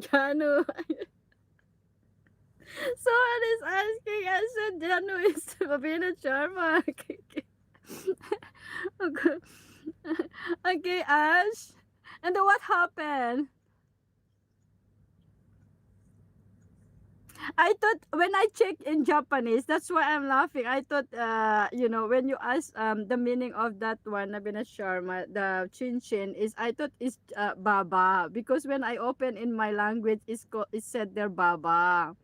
Janu. Someone is asking, I said Janu is Babina Sharma. Okay. Okay, Ash. And then what happened? I thought when I checked in Japanese, that's why I'm laughing. I thought, when you ask the meaning of that one, Nabina Sharma, the chin chin is, I thought is baba, because when I open in my language, it said there baba.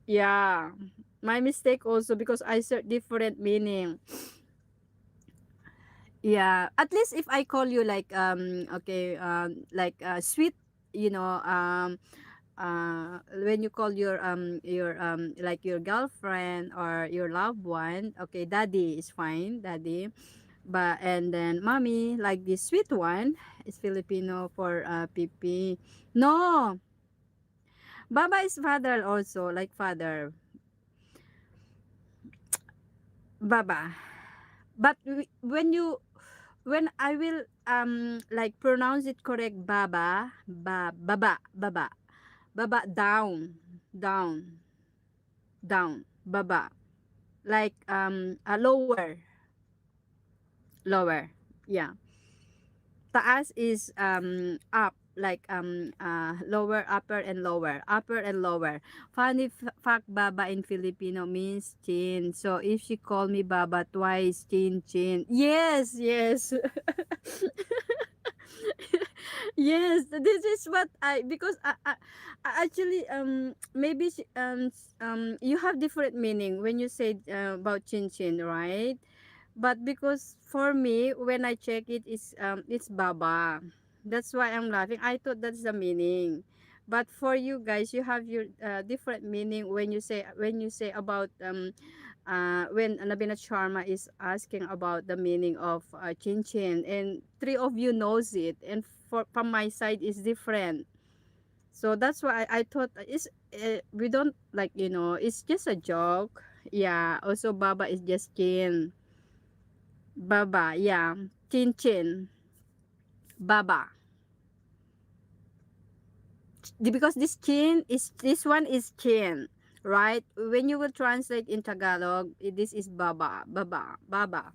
Yeah, my mistake also because I said different meaning. Yeah, at least if I call you like okay like sweet, when you call your like your girlfriend or your loved one, okay, daddy is fine, daddy. But and then mommy, like this sweet one is Filipino for pipi. No, baba is father also, like father, baba. But when I will like pronounce it correct, baba baba, down, down, down, baba, like a lower, lower, yeah. Taas is up, like lower, upper and lower, upper and lower. Funny fact, baba in Filipino means chin. So if she call me baba twice, chin chin, yes, yes. Yes, this is what I, because I actually maybe you have different meaning when you say about chin chin, right? But because for me, when I check it, it's baba. That's why I'm laughing. I thought that's the meaning. But for you guys, you have your different meaning when you say about when Nabina Sharma is asking about the meaning of chin chin, and three of you knows it, and from my side is different. So that's why I thought we don't, like, it's just a joke. Yeah. Also, baba is just chin. Baba, yeah. Chin chin. Baba. Because this one is chin, right? When you will translate in Tagalog, this is baba, baba, baba.